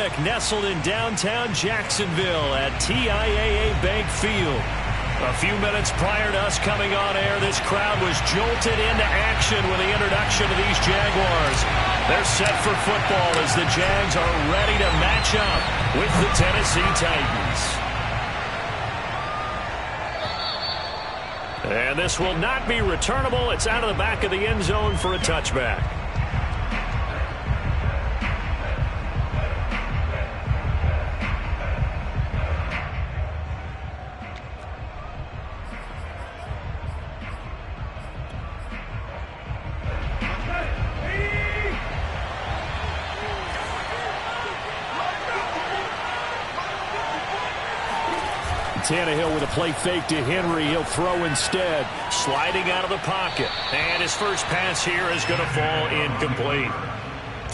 Clinic, nestled in downtown Jacksonville at TIAA Bank Field. A few minutes prior to us coming on air, this crowd was jolted into action with the introduction of these Jaguars. They're set for football as the Jags are ready to match up with the Tennessee Titans. And this will not be returnable. It's out of the back of the end zone for a touchback. Tannehill with a play fake to Henry. He'll throw instead. Sliding out of the pocket. And his first pass here is going to fall incomplete.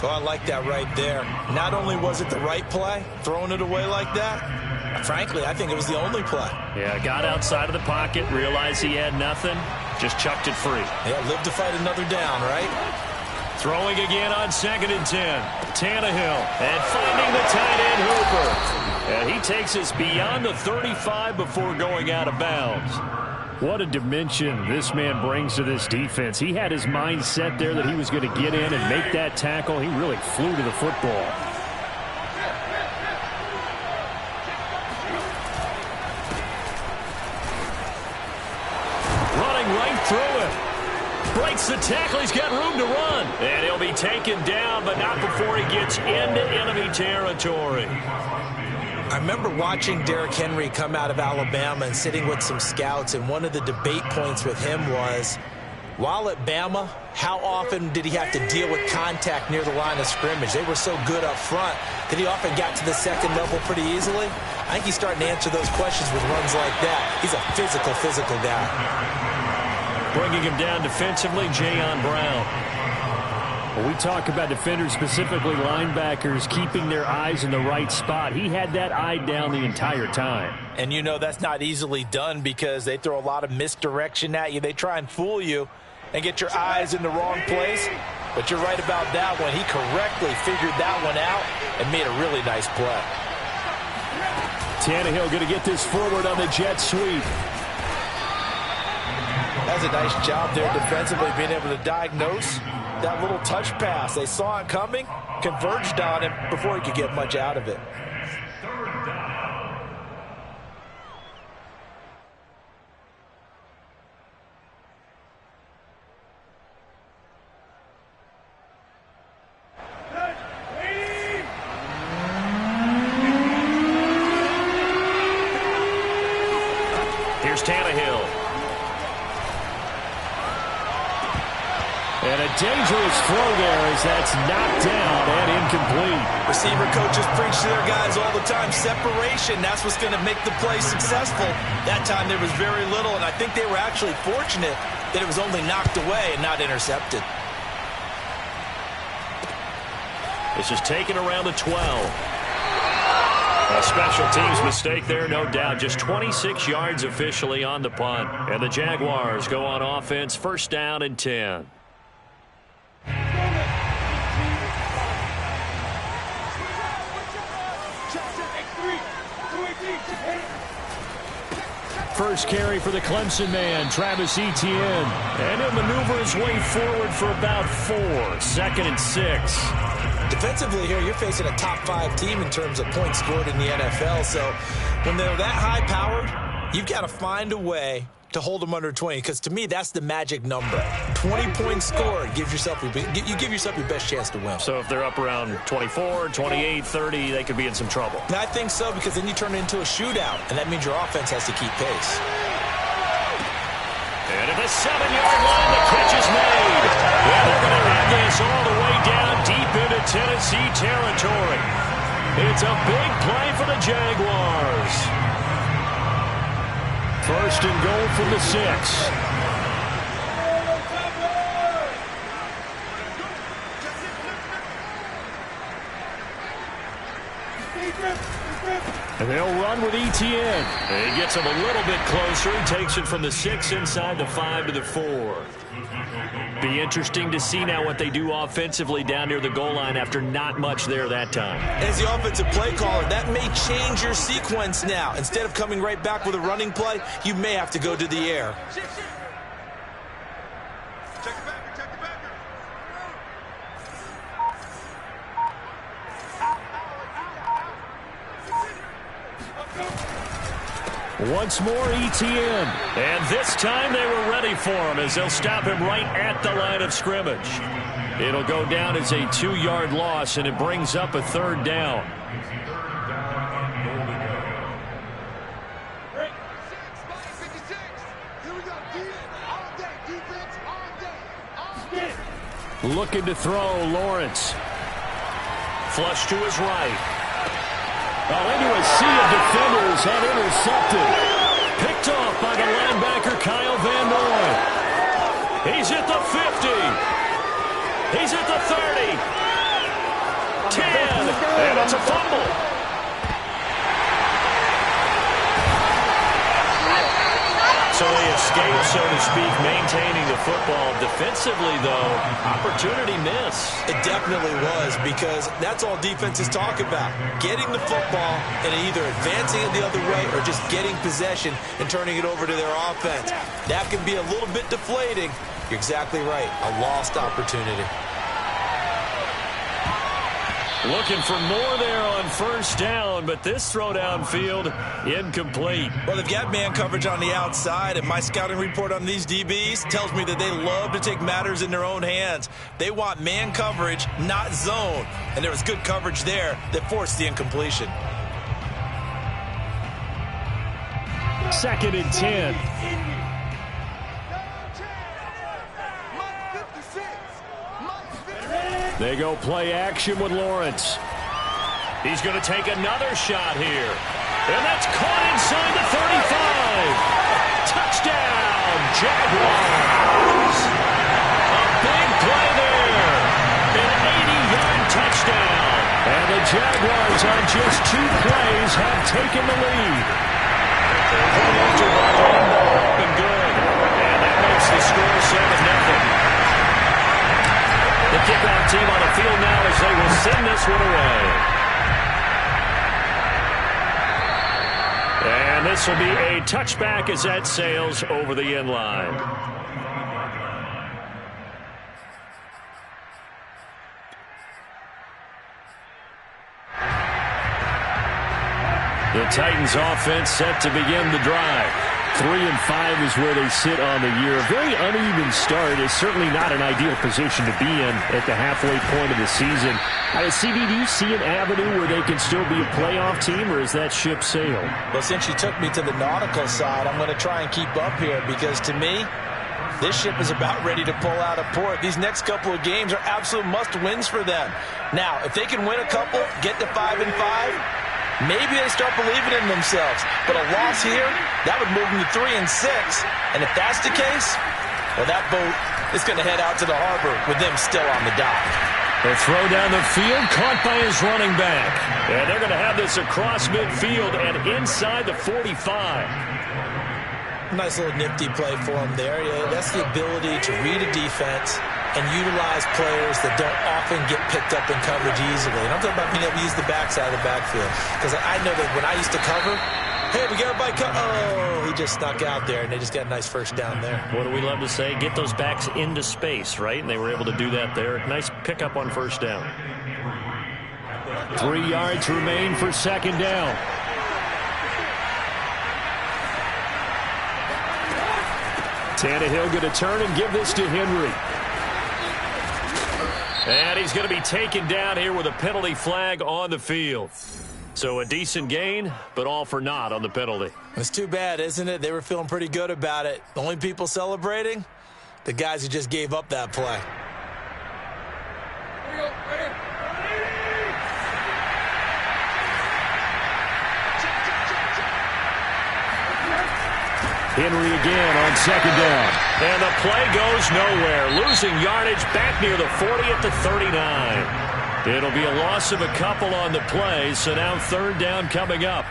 Oh, I like that right there. Not only was it the right play, throwing it away like that, frankly, I think it was the only play. Yeah, got outside of the pocket, realized he had nothing, just chucked it free. Yeah, live to fight another down, right? Throwing again on 2nd and 10. Tannehill, and finding the tight end Hooper. And he takes us beyond the 35 before going out of bounds. What a dimension this man brings to this defense. He had his mind set there that he was going to get in and make that tackle. He really flew to the football. Running right through it. Breaks the tackle. He's got room to run. And he'll be taken down, but not before he gets into enemy territory. I remember watching Derrick Henry come out of Alabama and sitting with some scouts, and one of the debate points with him was, while at Bama, how often did he have to deal with contact near the line of scrimmage? They were so good up front that he often got to the second level pretty easily. I think he's starting to answer those questions with runs like that. He's a physical guy. Bringing him down defensively, Jayon Brown. When we talk about defenders, specifically linebackers, keeping their eyes in the right spot, he had that eye down the entire time. And you know that's not easily done because they throw a lot of misdirection at you. They try and fool you and get your eyes in the wrong place. But you're right about that one. He correctly figured that one out and made a really nice play. Tannehill going to get this forward on the jet sweep. That's a nice job there defensively, being able to diagnose that little touch pass. They saw it coming, converged on him before he could get much out of it. Here's Tannehill. And a dangerous throw there as that's knocked down and incomplete. Receiver coaches preach to their guys all the time. Separation, that's what's going to make the play successful. That time there was very little, and I think they were actually fortunate that it was only knocked away and not intercepted. This is taken around the 12. A special teams mistake there, no doubt. Just 26 yards officially on the punt. And the Jaguars go on offense, 1st down and 10. First carry for the Clemson man, Travis Etienne. And he'll maneuver his way forward for about 4. 2nd and 6. Defensively here, you're facing a top 5 team in terms of points scored in the NFL. So when they're that high-powered, you've got to find a way to hold them under 20, because to me, that's the magic number. 20 points scored gives yourself you give yourself your best chance to win. So if they're up around 24, 28, 30, they could be in some trouble. And I think so, because then you turn it into a shootout, and that means your offense has to keep pace. And at the 7-yard line, the catch is made. And they're going to have this all the way down deep into Tennessee territory. It's a big play for the Jaguars. 1st and goal from the 6. And they'll run with Etienne. And he gets him a little bit closer. He takes it from the 6 inside the 5 to the 4. Be interesting to see now what they do offensively down near the goal line after not much there that time. As the offensive play caller, that may change your sequence now. Instead of coming right back with a running play, you may have to go to the air. Once more, ETN. And this time they were ready for him as they'll stop him right at the line of scrimmage. It'll go down as a 2-yard loss, and it brings up a 3rd down. Looking to throw, Lawrence. Flush to his right. Into a sea of defenders and intercepted. Picked off by the linebacker, Kyle Van Noy. He's at the 50. He's at the 30. 10. And it's a fumble. So they escape, so to speak, maintaining the football. Defensively, though, opportunity miss. It definitely was, because that's all defenses talk about. Getting the football and either advancing it the other way or just getting possession and turning it over to their offense. That can be a little bit deflating. You're exactly right. A lost opportunity. Looking for more there on 1st down, but this throw downfield incomplete. Well, they've got man coverage on the outside, and my scouting report on these DBs tells me that they love to take matters in their own hands. They want man coverage, not zone. And there was good coverage there that forced the incompletion. 2nd and 10. They go play action with Lawrence. He's going to take another shot here. And that's caught inside the 35. Touchdown, Jaguars. A big play there. An 80-yard touchdown. And the Jaguars on just 2 plays have taken the lead. And good. And that makes the score 7-0. The kickoff team on the field now as they will send this one away. And this will be a touchback as that sails over the end line. The Titans offense set to begin the drive. 3-5 is where they sit on the year. A very uneven start is certainly not an ideal position to be in at the halfway point of the season. CD, do you see an avenue where they can still be a playoff team, or is that ship sailed? Well, since you took me to the nautical side, I'm going to try and keep up here, because to me, this ship is about ready to pull out of port. These next couple of games are absolute must-wins for them. Now, if they can win a couple, get to 5-5, maybe they start believing in themselves. But a loss here, that would move them to 3-6. And if that's the case, well, that boat is going to head out to the harbor with them still on the dock. The throw down the field, caught by his running back. And they're going to have this across midfield and inside the 45. Nice little nifty play for him there. Yeah, that's the ability to read a defense and utilize players that don't often get picked up in coverage easily. And I'm talking about being able to use the backside of the backfield. Because I know that when I used to cover, hey, we got everybody oh, he just snuck out there, and they just got a nice 1st down there. What do we love to say? Get those backs into space, right? And they were able to do that there. Nice pickup on 1st down. 3 yards remain for 2nd down. Tannehill going to turn and give this to Henry. And he's going to be taken down here with a penalty flag on the field. So a decent gain, but all for naught on the penalty. It's too bad, isn't it? They were feeling pretty good about it. The only people celebrating, the guys who just gave up that play. Henry again on 2nd down. And the play goes nowhere. Losing yardage back near the 40 at the 39. It'll be a loss of a couple on the play, so now 3rd down coming up.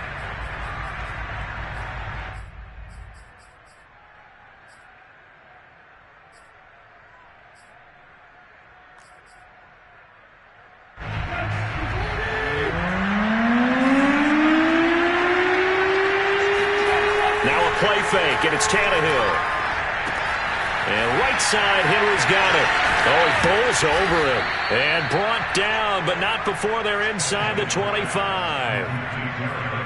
fake, and it's Tannehill. And right side, Henry's got it. Oh, he pulls over him. And brought down, but not before they're inside the 25.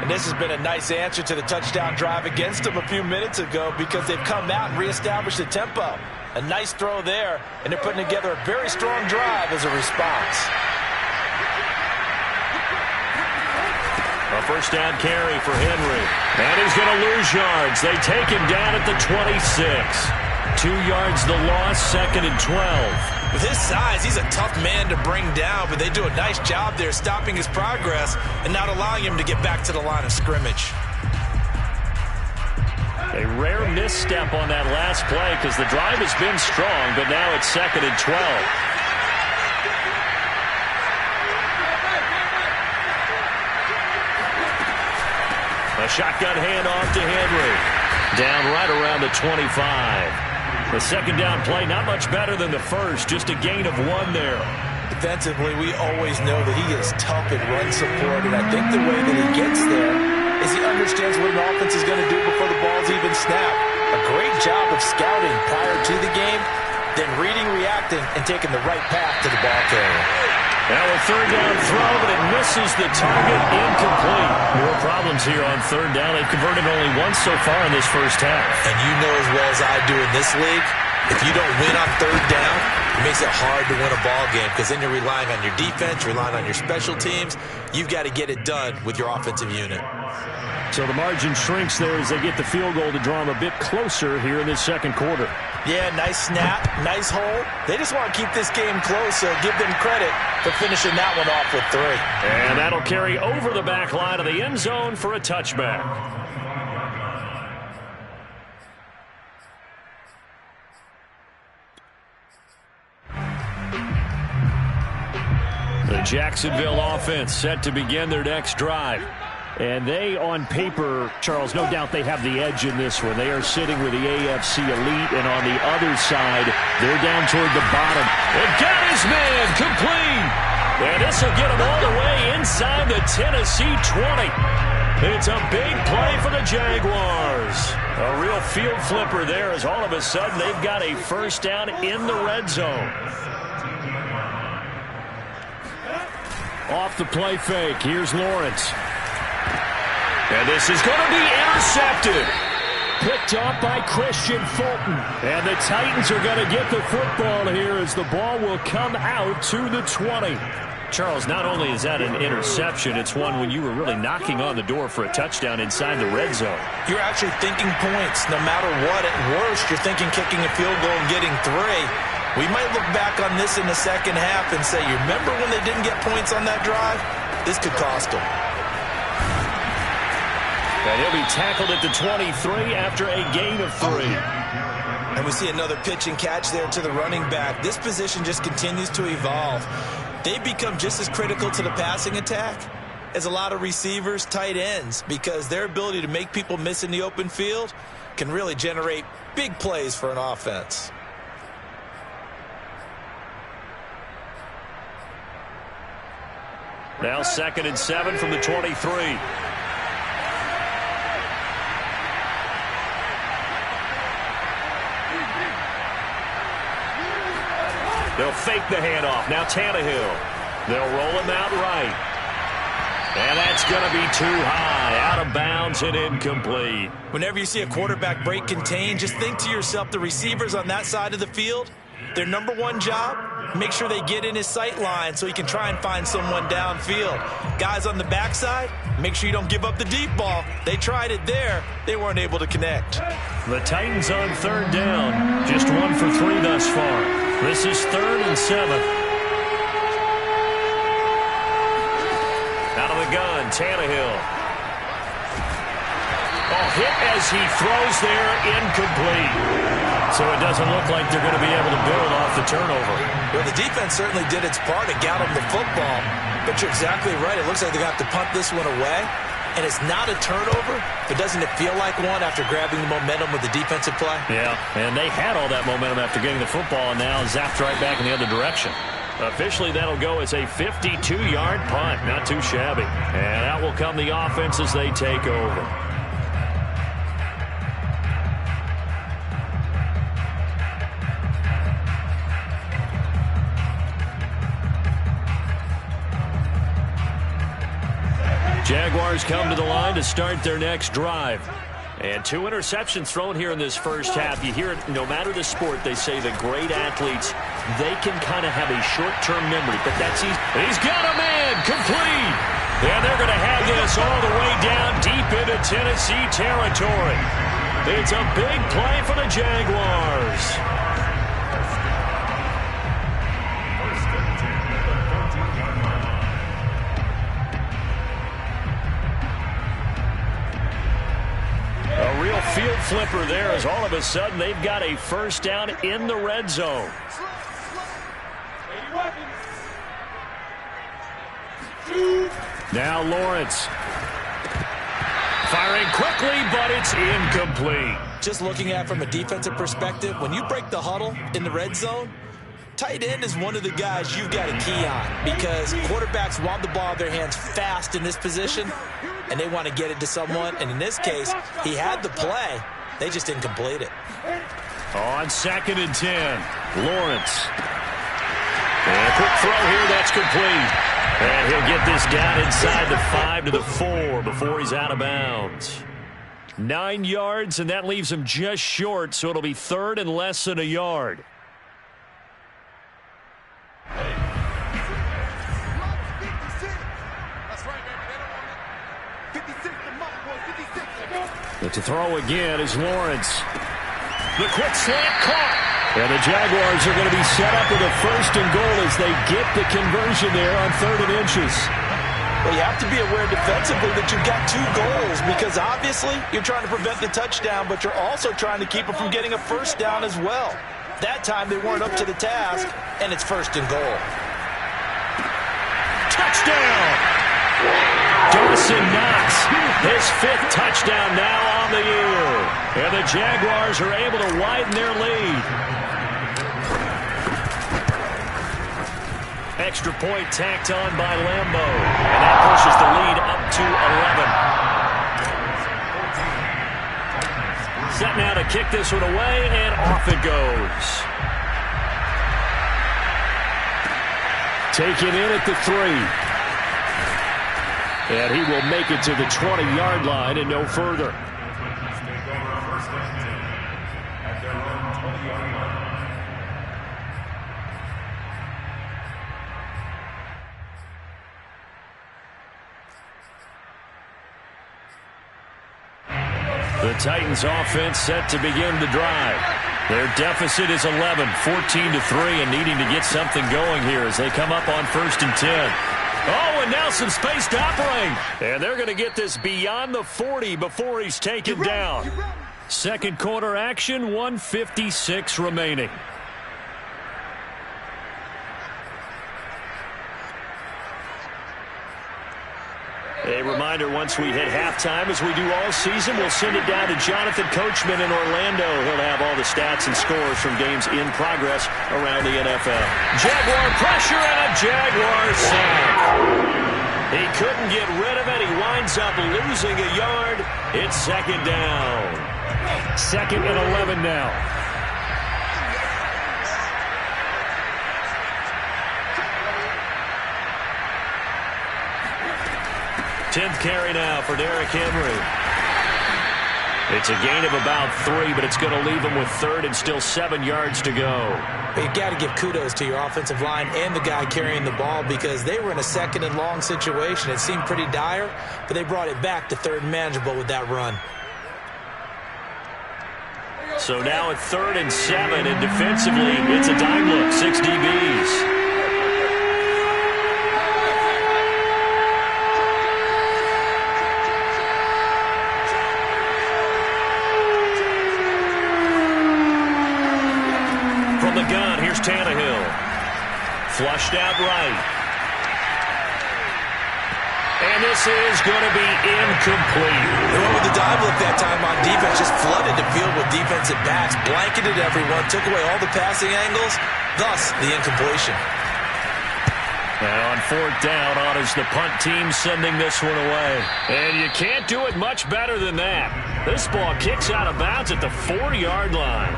And this has been a nice answer to the touchdown drive against them a few minutes ago because they've come out and reestablished the tempo. A nice throw there, and they're putting together a very strong drive as a response. A first down carry for Henry. And he's going to lose yards. They take him down at the 26. 2 yards the loss, 2nd and 12. With his size, he's a tough man to bring down, but they do a nice job there stopping his progress and not allowing him to get back to the line of scrimmage. A rare misstep on that last play because the drive has been strong, but now it's 2nd and 12. A shotgun handoff to Henry. Down right around the 25. The second down play, not much better than the first, just a gain of 1 there. Defensively, we always know that he is tough in run support, and I think the way that he gets there is he understands what an offense is going to do before the ball's even snapped. A great job of scouting prior to the game, then reading, reacting, and taking the right path to the ball carrier. Now a third down throw, but it misses the target, incomplete. More problems here on third down. They've converted only once so far in this first half. And you know as well as I do in this league, if you don't win on third down, it makes it hard to win a ball game because then you're relying on your defense, relying on your special teams. You've got to get it done with your offensive unit. So the margin shrinks there as they get the field goal to draw them a bit closer here in this second quarter. Yeah, nice snap, nice hole. They just want to keep this game close, so give them credit for finishing that one off with 3. And that'll carry over the back line of the end zone for a touchback. The Jacksonville offense set to begin their next drive. And they, on paper, Charles, no doubt they have the edge in this one. They are sitting with the AFC elite, and on the other side, they're down toward the bottom. And got his man complete. And this will get him all the way inside the Tennessee 20. It's a big play for the Jaguars. A real field flipper there as all of a sudden they've got a first down in the red zone. Off the play fake, here's Lawrence. And this is going to be intercepted. Picked off by Christian Fulton. And the Titans are going to get the football here as the ball will come out to the 20. Charles, not only is that an interception, it's one when you were really knocking on the door for a touchdown inside the red zone. You're actually thinking points no matter what. At worst, you're thinking kicking a field goal and getting 3. We might look back on this in the second half and say, you remember when they didn't get points on that drive? This could cost them. And he'll be tackled at the 23 after a gain of 3. And we see another pitch and catch there to the running back. This position just continues to evolve. They've become just as critical to the passing attack as a lot of receivers, tight ends, because their ability to make people miss in the open field can really generate big plays for an offense. Now 2nd and 7 from the 23. They'll fake the handoff. Now Tannehill. They'll roll him out right. And that's going to be too high. Out of bounds and incomplete. Whenever you see a quarterback break contain, just think to yourself, the receivers on that side of the field, their number one job, make sure they get in his sight line so he can try and find someone downfield. Guys on the backside, make sure you don't give up the deep ball. They tried it there. They weren't able to connect. The Titans on third down. Just 1 for 3 thus far. This is 3rd and 7. Out of the gun, Tannehill. Oh, hit as he throws there, incomplete. So it doesn't look like they're going to be able to build off the turnover. Well, the defense certainly did its part to get them the football. But you're exactly right. It looks like they're going to have to punt this one away. And it's not a turnover, but doesn't it feel like one after grabbing the momentum with the defensive play? Yeah, and they had all that momentum after getting the football and now zapped right back in the other direction. Officially, that'll go as a 52-yard punt. Not too shabby. And out will come the offense as they take over. Jaguars come to the line to start their next drive. And 2 interceptions thrown here in this first half. You hear it no matter the sport, they say the great athletes, they can kind of have a short-term memory, but that's easy. He's got a man, complete. And they're going to have this all the way down deep into Tennessee territory. It's a big play for the Jaguars. A real field flipper there as all of a sudden they've got a first down in the red zone. Now Lawrence. Firing quickly, but it's incomplete. Just looking at it from a defensive perspective, when you break the huddle in the red zone, tight end is one of the guys you've got to key on because quarterbacks want the ball in their hands fast in this position, and they want to get it to someone. And in this case, he had the play. They just didn't complete it. On 2nd and 10, Lawrence. And a quick throw here, that's complete. And he'll get this down inside the 5 to the 4 before he's out of bounds. 9 yards, and that leaves him just short, so it'll be 3rd and less than a yard. But to throw again is Lawrence. The quick slant caught. And the Jaguars are going to be set up with a 1st and goal as they get the conversion there on 3rd and inches. Well, you have to be aware defensively that you've got 2 goals because obviously you're trying to prevent the touchdown, but you're also trying to keep it from getting a 1st down as well. That time they weren't up to the task, and it's 1st and goal. Touchdown! Dawson Knox, his 5th touchdown now on the year. And the Jaguars are able to widen their lead. Extra point tacked on by Lambo. And that pushes the lead up to 11. Set now to kick this one away, and off it goes. Taken in at the 3. And he will make it to the 20-yard line and no further. The Titans offense set to begin the drive. Their deficit is 11, 14-3, and needing to get something going here as they come up on 1st and 10. Oh, and now some space to operate. And they're going to get this beyond the 40 before he's taken down. 2nd quarter action, 1:56 remaining. A reminder, once we hit halftime, as we do all season, we'll send it down to Jonathan Coachman in Orlando. He'll have all the stats and scores from games in progress around the NFL. Jaguar pressure and a Jaguar sack. He couldn't get rid of it. He winds up losing a yard. It's 2nd down. 2nd and 11 now. 10th carry now for Derrick Henry. It's a gain of about 3, but it's going to leave him with 3rd and still 7 yards to go. You've got to give kudos to your offensive line and the guy carrying the ball because they were in a 2nd and long situation. It seemed pretty dire, but they brought it back to 3rd and manageable with that run. So now at 3rd and 7, and defensively, it's a dime look, 6 DBs. From the gun, here's Tannehill. Flushed out right. And this is going to be incomplete. They went with the dive look that time on defense, just flooded the field with defensive backs, blanketed everyone, took away all the passing angles, thus the incompletion. Now on 4th down, on is the punt team sending this one away. And you can't do it much better than that. This ball kicks out of bounds at the 4-yard line.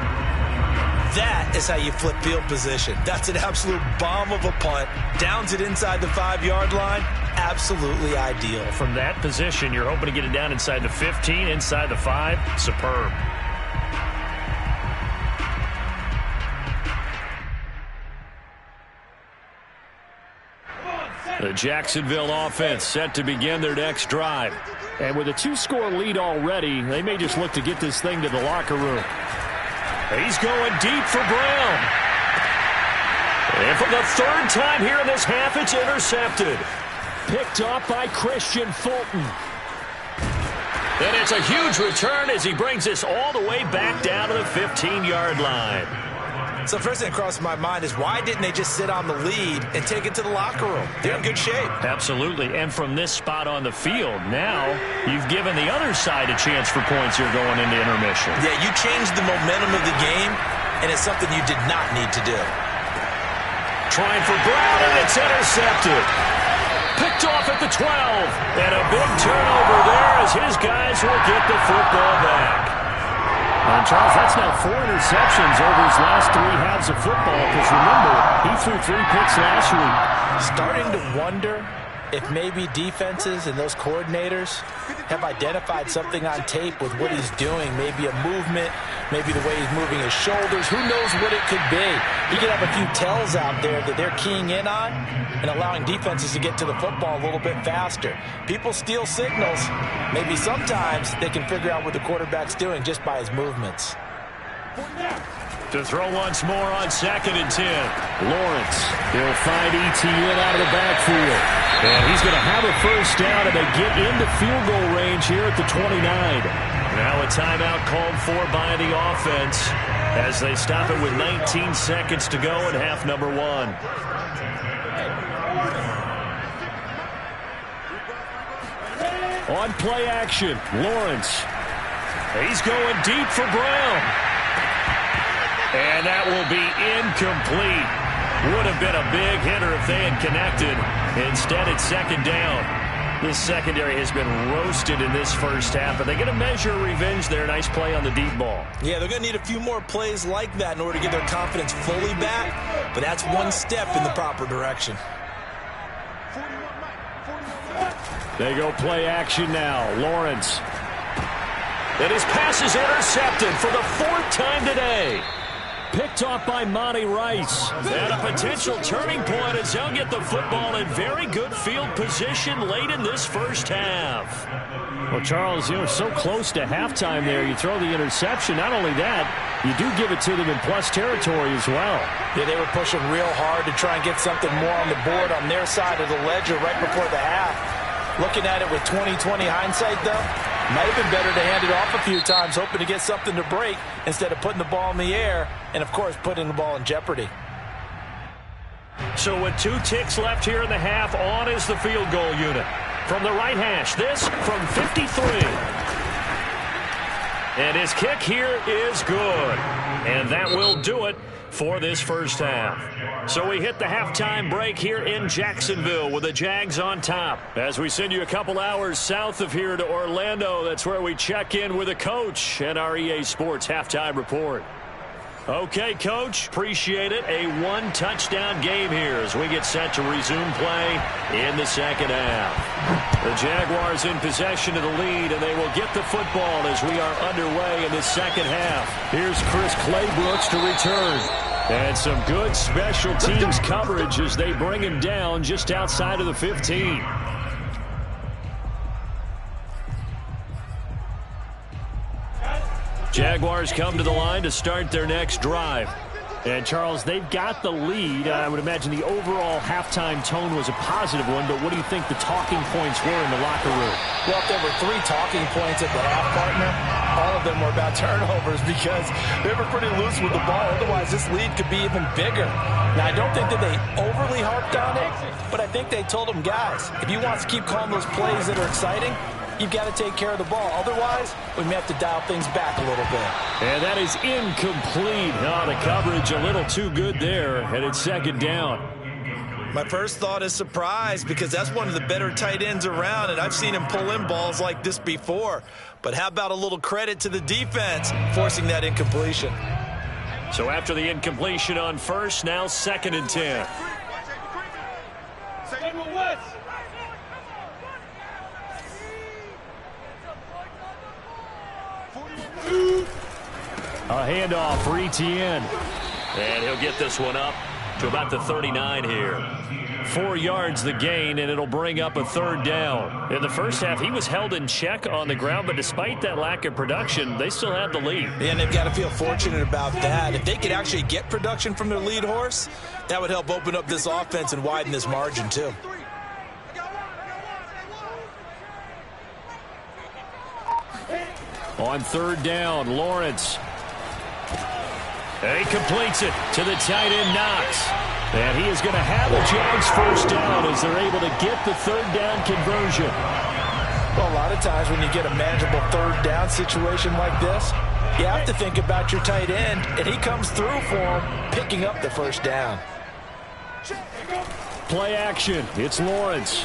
That is how you flip field position. That's an absolute bomb of a punt. Downs it inside the 5-yard line. absolutely ideal. From that position, you're hoping to get it down inside the 15, inside the 5. Superb. The Jacksonville offense set to begin their next drive. And with a 2-score lead already, they may just look to get this thing to the locker room. He's going deep for Brown. And for the 3rd time here in this half, it's intercepted. Picked off by Christian Fulton. And it's a huge return as he brings this all the way back down to the 15-yard line. So first thing that crosses my mind is why didn't they just sit on the lead and take it to the locker room? They're in good shape. Absolutely. And from this spot on the field, now you've given the other side a chance for points here going into intermission. Yeah, you changed the momentum of the game, and it's something you did not need to do. Trying for Brown, and it's intercepted. Picked off at the 12. And a big turnover there as his guys will get the football back. And Charles, that's now 4 interceptions over his last 3 halves of football, because remember, he threw 3 picks last week. Starting to wonder if maybe defenses and those coordinators have identified something on tape with what he's doing. Maybe a movement, maybe the way he's moving his shoulders. Who knows what it could be? He could have a few tells out there that they're keying in on and allowing defenses to get to the football a little bit faster. People steal signals. Maybe sometimes they can figure out what the quarterback's doing just by his movements. To throw once more on 2nd and 10. Lawrence, he'll find Etienne out of the backfield. And he's going to have a first down, and they get into field goal range here at the 29. Now a timeout called for by the offense as they stop it with 19 seconds to go in half number 1. On play action, Lawrence. He's going deep for Brown. And that will be incomplete. Would have been a big hitter if they had connected. Instead, it's 2nd down. This secondary has been roasted in this first half, but they're going to measure revenge there. Nice play on the deep ball. Yeah, they're going to need a few more plays like that in order to get their confidence fully back, but that's one step in the proper direction. They go play action now. Lawrence. And his pass is intercepted for the 4th time today. Picked off by Monty Rice. And a potential turning point as they'll get the football in very good field position late in this first half. Well, Charles, so close to halftime there. You throw the interception. Not only that, you do give it to them in plus territory as well. Yeah, they were pushing real hard to try and get something more on the board on their side of the ledger right before the half. Looking at it with 20/20 hindsight, though, might have been better to hand it off a few times, hoping to get something to break instead of putting the ball in the air and, of course, putting the ball in jeopardy. So with 2 ticks left here in the half, on is the field goal unit. From the right hash, this from 53. And his kick here is good. And that will do it for this first half. So we hit the halftime break here in Jacksonville with the Jags on top. As we send you a couple hours south of here to Orlando, that's where we check in with the coach and our EA Sports halftime report. Okay, Coach, appreciate it. A 1-touchdown game here as we get set to resume play in the second half. The Jaguars in possession of the lead, and they will get the football as we are underway in the second half. Here's Chris Claybrooks to return. And some good special teams coverage as they bring him down just outside of the 15. Jaguars come to the line to start their next drive. And, Charles, they've got the lead. I would imagine the overall halftime tone was a positive one, but what do you think the talking points were in the locker room? Well, if there were 3 talking points at the half, partner, all of them were about turnovers because they were pretty loose with the ball. Otherwise, this lead could be even bigger. Now, I don't think that they overly harped on it, but I think they told them, guys, if you want to keep calling those plays that are exciting, you've got to take care of the ball. Otherwise, we may have to dial things back a little bit. And that is incomplete. Oh, the coverage a little too good there, and it's second down. My first thought is surprise because that's one of the better tight ends around, and I've seen him pull in balls like this before. But how about a little credit to the defense forcing that incompletion? So after the incompletion on first, now 2nd and 10. A handoff for Etienne. And he'll get this one up to about the 39 here. 4 yards the gain, and it'll bring up a third down. In the first half, he was held in check on the ground, but despite that lack of production, they still have the lead. And they've got to feel fortunate about that. If they could actually get production from their lead horse, that would help open up this offense and widen this margin too. On third down, Lawrence. And he completes it to the tight end, Knox. And he is going to have the Jags first down as they're able to get the third down conversion. Well, a lot of times when you get a manageable third down situation like this, you have to think about your tight end, and he comes through for him, picking up the first down. Play action. It's Lawrence.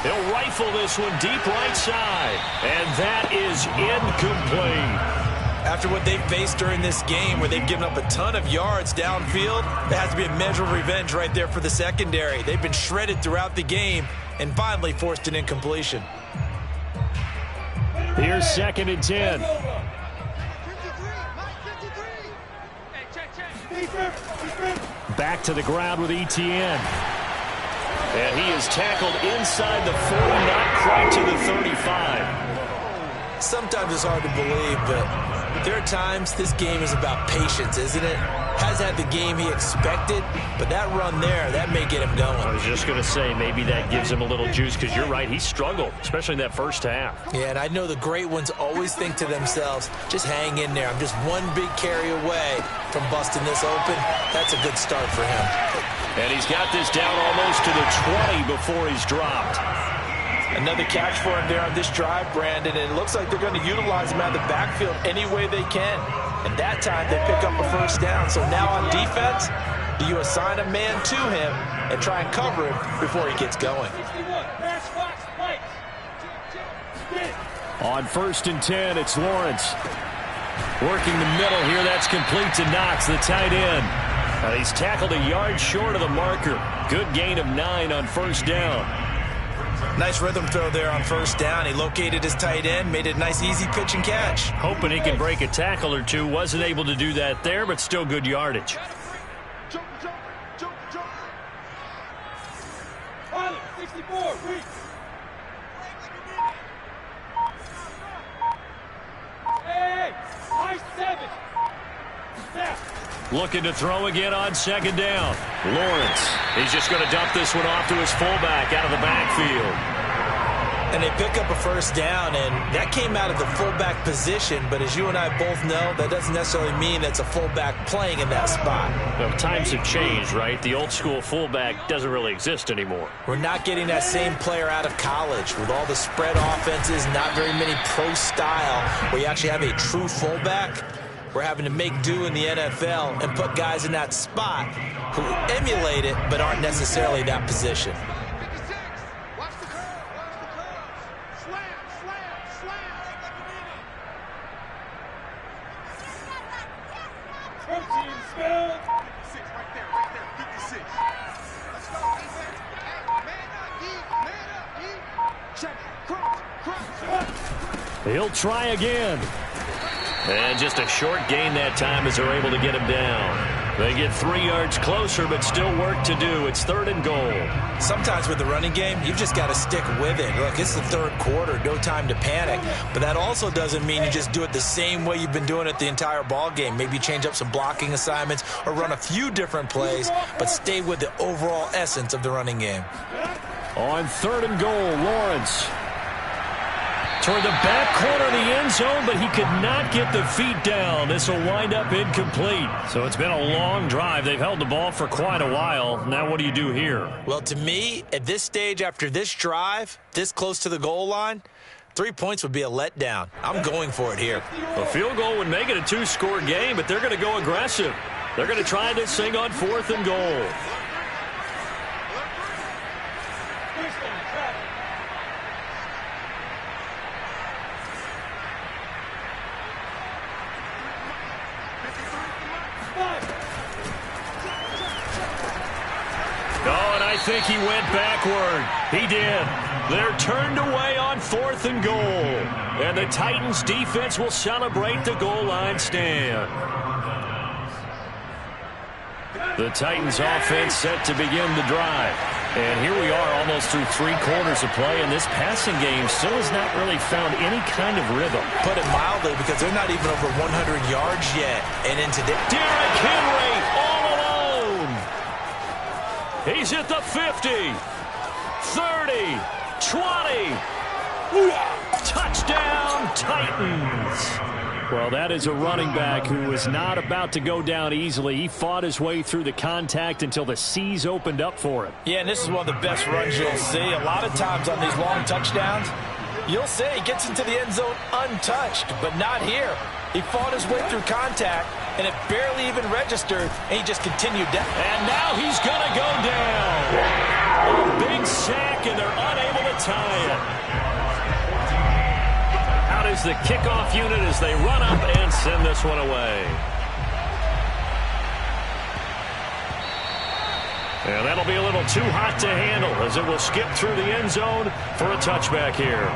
He'll rifle this one deep right side. And that is incomplete. After what they've faced during this game where they've given up a ton of yards downfield, there has to be a measure of revenge right there for the secondary. They've been shredded throughout the game and finally forced an incompletion. Here's 2nd and 10. Back to the ground with Etienne. And he is tackled inside the 40, not quite to the 35. Sometimes it's hard to believe, but there are times this game is about patience, isn't it? Has had the game he expected, but that run there, that may get him going. I was just going to say, maybe that gives him a little juice, because you're right, he struggled, especially in that first half. Yeah, and I know the great ones always think to themselves, just hang in there. I'm just one big carry away from busting this open. That's a good start for him. And he's got this down almost to the 20 before he's dropped. Another catch for him there on this drive, Brandon, and it looks like they're going to utilize him out of the backfield any way they can. And that time they pick up a first down. So now on defense, do you assign a man to him and try and cover him before he gets going? On 1st and 10, it's Lawrence. Working the middle here, that's complete to Knox, the tight end. He's tackled a yard short of the marker. Good gain of 9 on first down. Nice rhythm throw there on first down. He located his tight end, made it a nice easy pitch and catch. Hoping he can break a tackle or two. Wasn't able to do that there, but still good yardage. Jump. 64, Hey, high 7. Looking to throw again on 2nd down. Lawrence. He's just going to dump this one off to his fullback out of the backfield. And they pick up a first down, and that came out of the fullback position. But as you and I both know, that doesn't necessarily mean it's a fullback playing in that spot. Well, times have changed, right? The old school fullback doesn't really exist anymore. We're not getting that same player out of college with all the spread offenses, not very many pro style, where you actually have a true fullback. We're having to make do in the NFL and put guys in that spot who emulate it but aren't necessarily that position. He'll try again. And just a short gain that time as they're able to get him down. They get 3 yards closer, but still work to do. It's 3rd and goal. Sometimes with the running game, you've just got to stick with it. Look, it's the 3rd quarter, no time to panic. But that also doesn't mean you just do it the same way you've been doing it the entire ball game. Maybe change up some blocking assignments or run a few different plays, but stay with the overall essence of the running game. On 3rd and goal, Lawrence. Toward the back corner of the end zone, but he could not get the feet down. This will wind up incomplete. So it's been a long drive. They've held the ball for quite a while. Now what do you do here? Well, to me, at this stage, after this drive, this close to the goal line, 3 points would be a letdown. I'm going for it here. A field goal would make it a 2-score game, but they're going to go aggressive. They're going to try this thing on 4th and goal. I think he went backward. He did. They're turned away on 4th and goal. And the Titans defense will celebrate the goal line stand. The Titans offense set to begin the drive. And here we are almost through 3 quarters of play, and this passing game still has not really found any kind of rhythm. Put it mildly, because they're not even over 100 yards yet. And in today, Derrick Henry all alone. He's at the 50, 30, 20. Touchdown, Titans. Well, that is a running back who was not about to go down easily. He fought his way through the contact until the seas opened up for him. Yeah, and this is one of the best runs you'll see. A lot of times on these long touchdowns, you'll see he gets into the end zone untouched, but not here. He fought his way through contact, and it barely even registered, and he just continued down. And now he's going to go down. A big sack, and they're unable to tie it. Out is the kickoff unit as they run up and send this one away. And that'll be a little too hot to handle as it will skip through the end zone for a touchback here.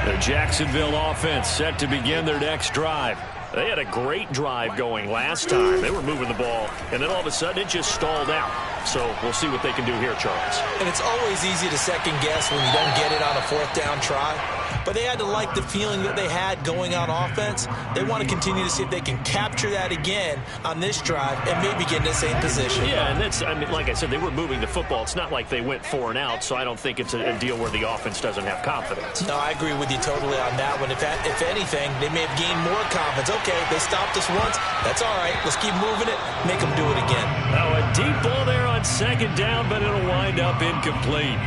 The Jacksonville offense set to begin their next drive. They had a great drive going last time. They were moving the ball, and then all of a sudden it just stalled out. So we'll see what they can do here, Charles. And it's always easy to second guess when you don't get it on a 4th down try. But they had to like the feeling that they had going on offense. They want to continue to see if they can capture that again on this drive and maybe get in the same position. Yeah, and that's, I mean, like I said, they were moving the football. It's not like they went 4 and out, so I don't think it's a deal where the offense doesn't have confidence. No, I agree with you totally on that one. If anything, they may have gained more confidence. Okay, they stopped us once. That's all right. Let's keep moving it. Make them do it again. Now a deep ball there on 2nd down, but it'll wind up incomplete.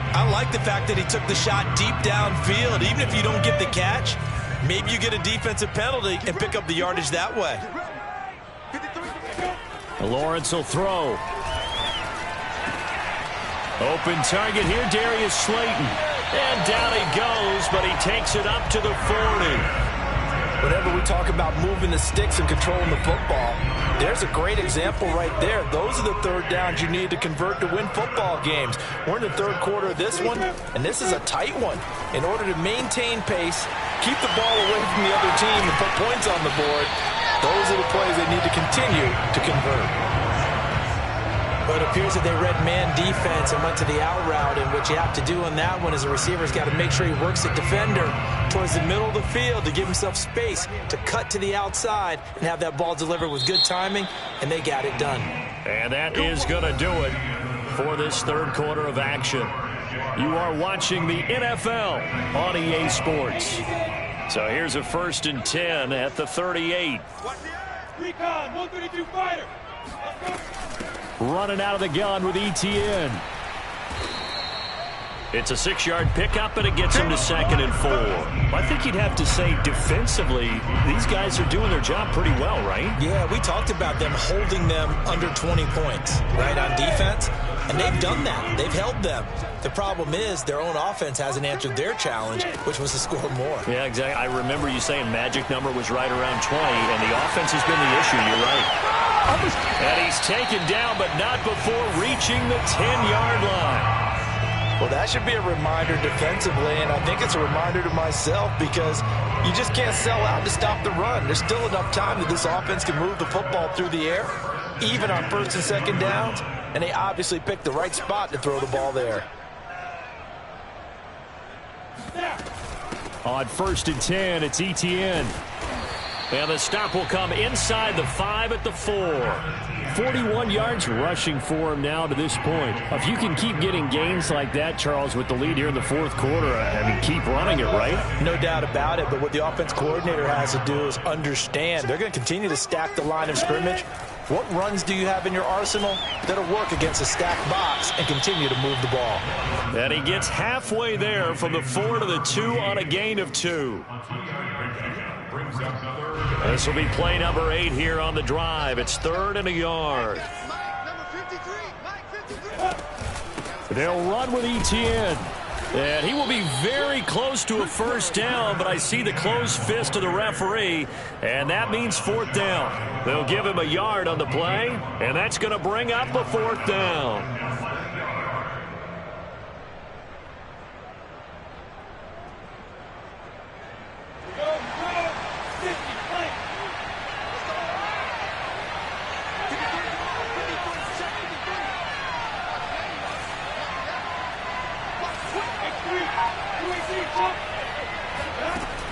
I like the fact that he took the shot deep downfield. Even if you don't get the catch, maybe you get a defensive penalty and pick up the yardage that way. Lawrence will throw. Open target here, Darius Slayton. And down he goes, but he takes it up to the 40. Whenever we talk about moving the sticks and controlling the football, there's a great example right there. Those are the 3rd downs you need to convert to win football games. We're in the 3rd quarter of this one, and this is a tight one. In order to maintain pace, keep the ball away from the other team, and put points on the board, those are the plays they need to continue to convert. But it appears that they read man defense and went to the out route, and what you have to do on that one is the receiver's got to make sure he works the defender towards the middle of the field to give himself space to cut to the outside and have that ball delivered with good timing, and they got it done. And that is going to do it for this 3rd quarter of action. You are watching the NFL on EA Sports. So here's a 1st and 10 at the 38. Recon, 132 fighter. Running out of the gun with Etienne. It's a 6-yard pickup, and it gets him to 2nd and 4. I think you'd have to say defensively, these guys are doing their job pretty well, right? Yeah, we talked about them holding them under 20 points, right, on defense. And they've done that. They've held them. The problem is their own offense hasn't answered their challenge, which was to score more. Yeah, exactly. I remember you saying magic number was right around 20, and the offense has been the issue. You're right. And he's taken down, but not before reaching the 10-yard line. Well, that should be a reminder defensively, and I think it's a reminder to myself because you just can't sell out to stop the run. There's still enough time that this offense can move the football through the air, even on 1st and 2nd downs, and they obviously picked the right spot to throw the ball there. On 1st and 10, it's Etienne. And the stop will come inside the 5 at the 4. 41 yards rushing for him now to this point. If you can keep getting gains like that, Charles, with the lead here in the 4th quarter, I mean, keep running it, right? No doubt about it, but what the offense coordinator has to do is understand. They're going to continue to stack the line of scrimmage. What runs do you have in your arsenal that'll work against a stacked box and continue to move the ball? And he gets halfway there from the 4 to the 2 on a gain of 2. This will be play number 8 here on the drive. It's 3rd and a yard. They'll run with Etienne. And he will be very close to a first down, but I see the closed fist of the referee, and that means fourth down. They'll give him a yard on the play, and that's going to bring up a fourth down.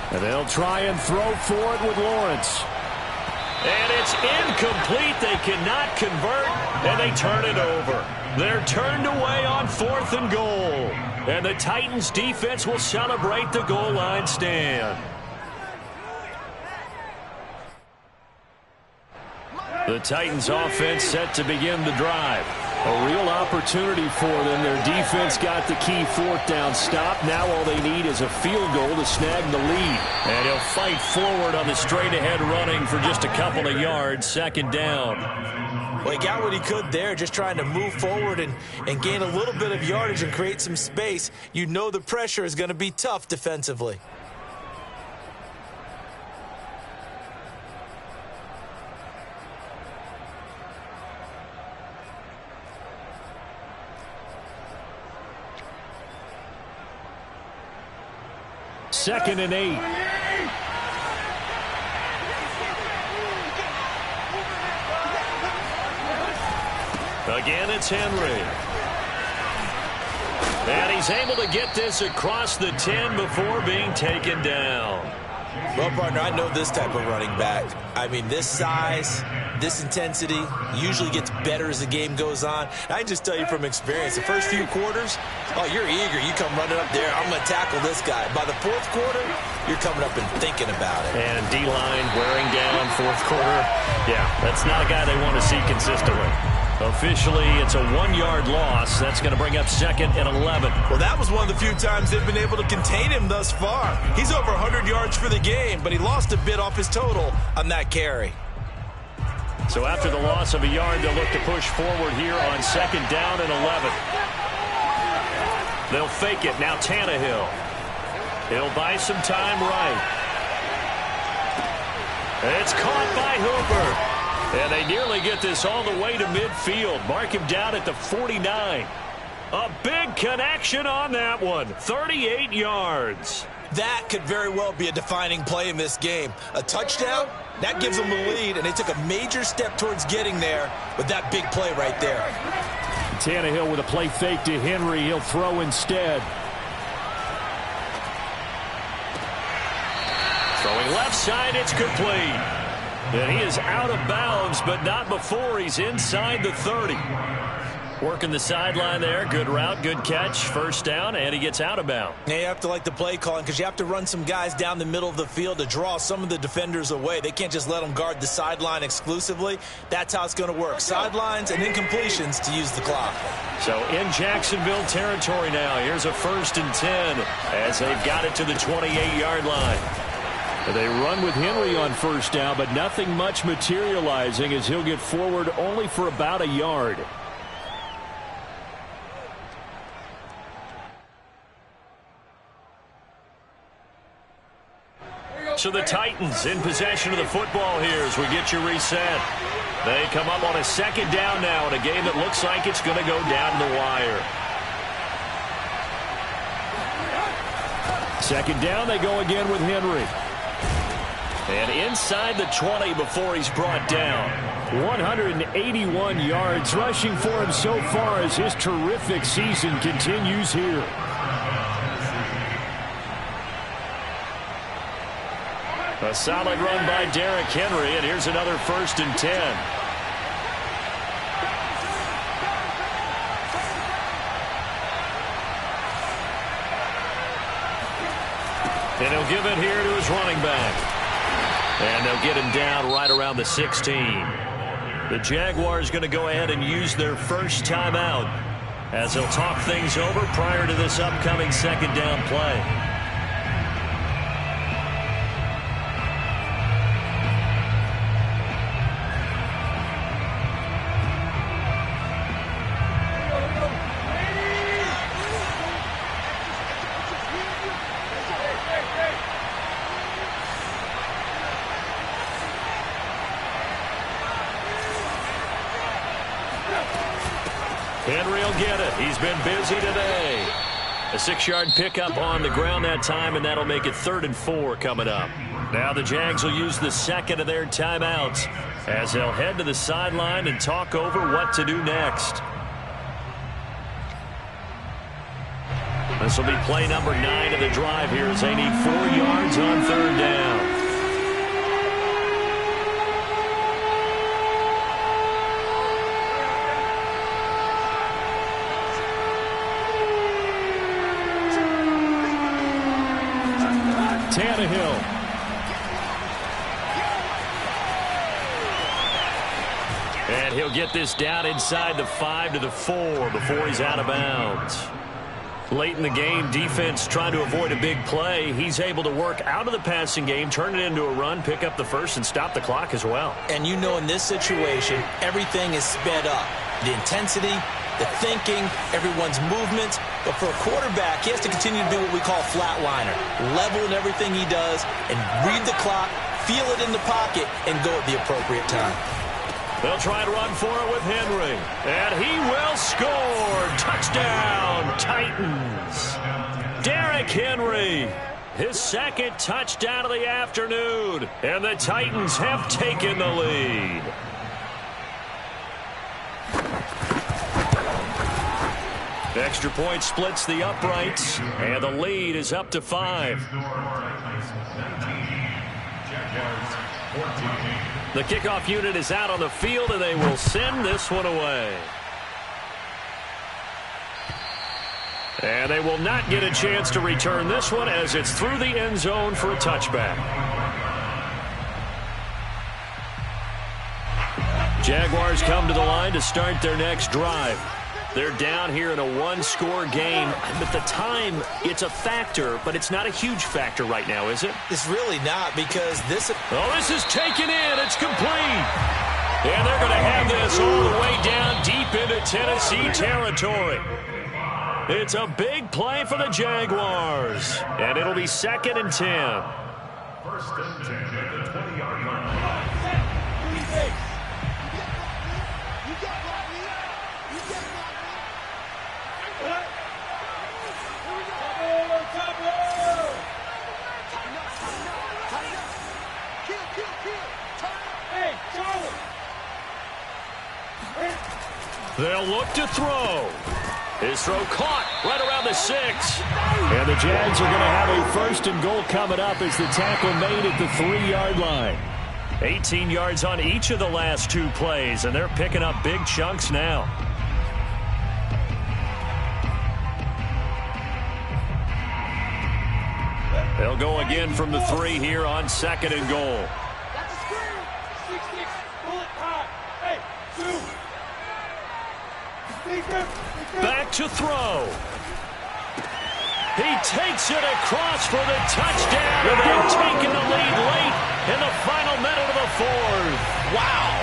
And they'll try and throw for it with Lawrence. And it's incomplete. They cannot convert, and they turn it over. They're turned away on 4th and goal. And the Titans defense will celebrate the goal line stand. The Titans offense set to begin the drive. A real opportunity for them. Their defense got the key fourth down stop. Now all they need is a field goal to snag the lead. And he'll fight forward on the straight-ahead running for just a couple of yards. Second down. Well, he got what he could there, just trying to move forward and gain a little bit of yardage and create some space. You know the pressure is going to be tough defensively. Second and 8. Again, it's Henry. And he's able to get this across the 10 before being taken down. Well, partner, I know this type of running back. I mean, this size, this intensity usually gets better as the game goes on. I can just tell you from experience, the first few quarters, oh, you're eager. You come running up there, I'm going to tackle this guy. By the fourth quarter, you're coming up and thinking about it. And D-line wearing down fourth quarter. Yeah, that's not a guy they want to see consistently. Officially, it's a 1-yard loss. That's going to bring up 2nd and 11. Well, that was one of the few times they've been able to contain him thus far. He's over 100 yards for the game, but he lost a bit off his total on that carry. So after the loss of a yard, they'll look to push forward here on 2nd down and 11. They'll fake it. Now Tannehill. He'll buy some time right. It's caught by Hooper. And they nearly get this all the way to midfield. Mark him down at the 49. A big connection on that one. 38 yards. That could very well be a defining play in this game. A touchdown, that gives them the lead, and they took a major step towards getting there with that big play right there. Tannehill with a play fake to Henry. He'll throw instead. Throwing left side, it's complete. And he is out of bounds, but not before he's inside the 30. Working the sideline there. Good route, good catch. First down, and he gets out of bounds. Now you have to like the play calling because you have to run some guys down the middle of the field to draw some of the defenders away. They can't just let them guard the sideline exclusively. That's how it's going to work. Sidelines and incompletions to use the clock. So in Jacksonville territory now. Here's a 1st and 10 as they've got it to the 28-yard line. They run with Henry on first down, but nothing much materializing as he'll get forward only for about a yard. So the Titans in possession of the football here as we get you reset. They come up on a 2nd down now in a game that looks like it's going to go down the wire. 2nd down, they go again with Henry. And inside the 20 before he's brought down. 181 yards rushing for him so far as his terrific season continues here. A solid run by Derrick Henry, and here's another 1st and 10. And he'll give it here to his running back. And they'll get him down right around the 16. The Jaguars going to go ahead and use their first timeout as they'll talk things over prior to this upcoming 2nd down play. Henry will get it. He's been busy today. A 6-yard pickup on the ground that time, and that'll make it 3rd and 4 coming up. Now the Jags will use the second of their timeouts as they'll head to the sideline and talk over what to do next. This will be play number 9 of the drive here as they need 4 yards on 3rd down. Tannehill. And he'll get this down inside the 5 to the 4 before he's out of bounds. Late in the game, defense trying to avoid a big play. He's able to work out of the passing game, turn it into a run, pick up the first, and stop the clock as well. And you know in this situation, everything is sped up. The intensity, the thinking, everyone's movements. But for a quarterback, he has to continue to do what we call flatliner. Level in everything he does and read the clock, feel it in the pocket, and go at the appropriate time. They'll try to run for it with Henry. And he will score. Touchdown, Titans. Derrick Henry, his 2nd touchdown of the afternoon. And the Titans have taken the lead. Extra point splits the uprights, and the lead is up to 5. The kickoff unit is out on the field, and they will send this one away. And they will not get a chance to return this one as it's through the end zone for a touchback. Jaguars come to the line to start their next drive. They're down here in a 1-score game. At the time, it's a factor, but it's not a huge factor right now, is it? It's really not because this... Oh, this is taken in. It's complete. And they're going to have this all the way down deep into Tennessee territory. It's a big play for the Jaguars. And it'll be 2nd and 10. 1st and 10 at the 20-yard line. They'll look to throw. His throw caught right around the 6. And the Jags are going to have a 1st and goal coming up as the tackle made at the 3-yard line. 18 yards on each of the last 2 plays, and they're picking up big chunks now. They'll go again from the 3 here on 2nd and goal. Back to throw. He takes it across for the touchdown, and they've taken the lead late in the final minute of the 4th. Wow.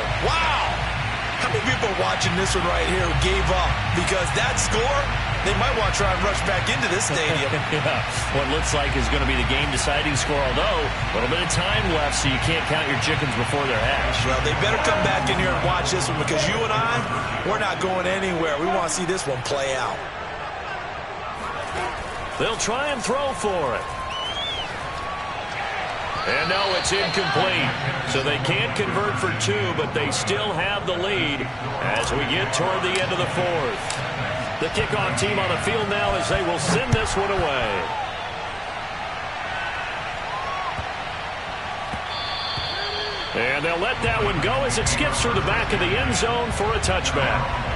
How many people are watching this one right here who gave up? Because that score, they might want to try and rush back into this stadium. Yeah, what looks like is going to be the game-deciding score, although a little bit of time left, so you can't count your chickens before they're hatched. Well, they better come back in here and watch this one because you and I, we're not going anywhere. We want to see this one play out. They'll try and throw for it. And no, it's incomplete. So they can't convert for 2, but they still have the lead as we get toward the end of the 4th. The kickoff team on the field now as they will send this one away. And they'll let that one go as it skips through the back of the end zone for a touchback.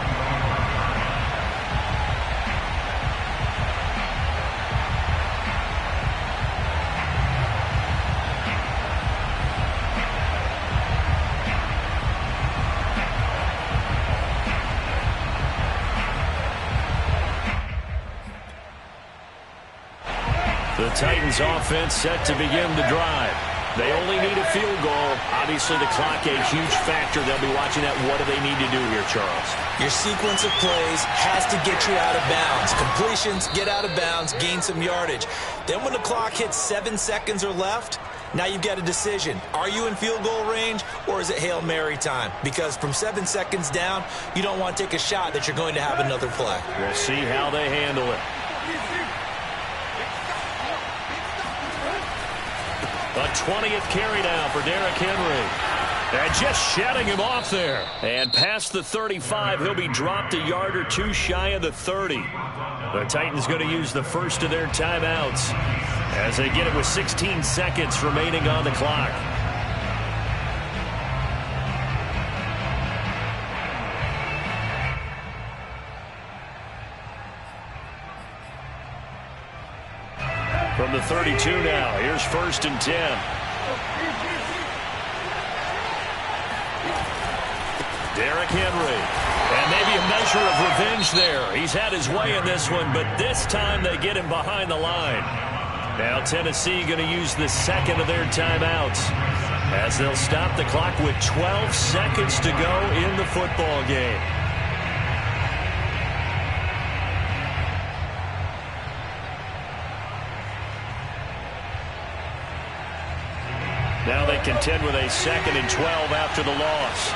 The Titans offense set to begin the drive. They only need a field goal. Obviously, the clock a huge factor. They'll be watching that. What do they need to do here, Charles? Your sequence of plays has to get you out of bounds. Completions, get out of bounds, gain some yardage. Then when the clock hits 7 seconds or left, Now you've got a decision. Are you in field goal range, or is it Hail Mary time? Because from 7 seconds down, you don't want to take a shot that you're going to have another play. We'll see how they handle it. A 20th carry now for Derrick Henry. And just shutting him off there. And past the 35, he'll be dropped a yard or two shy of the 30. The Titans going to use the first of their timeouts as they get it with 16 seconds remaining on the clock. From the 32 now, here's 1st and 10. Derrick Henry. And maybe a measure of revenge there. He's had his way in this one, but this time they get him behind the line. Now Tennessee going to use the second of their timeouts as they'll stop the clock with 12 seconds to go in the football game. Now they contend with a 2nd and 12 after the loss.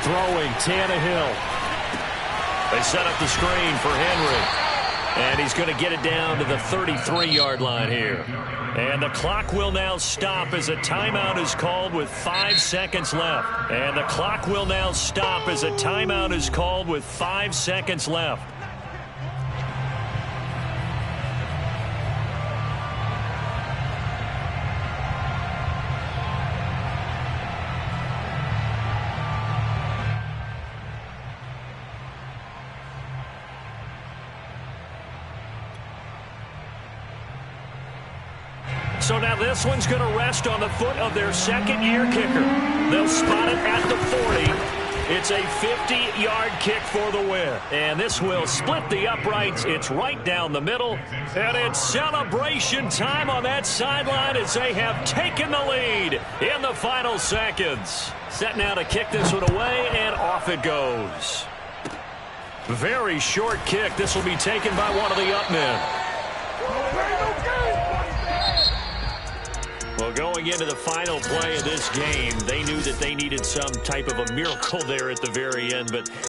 Throwing, Tannehill. They set up the screen for Henry. And he's going to get it down to the 33-yard line here. And the clock will now stop as a timeout is called with 5 seconds left. And the clock will now stop as a timeout is called with 5 seconds left. So now this one's going to rest on the foot of their second-year kicker. They'll spot it at the 40. It's a 50-yard kick for the win. And this will split the uprights. It's right down the middle. And it's celebration time on that sideline as they have taken the lead in the final seconds. Set now to kick this one away, and off it goes. Very short kick. This will be taken by one of the up men. Well, going into the final play of this game, they knew that they needed some type of a miracle there at the very end, but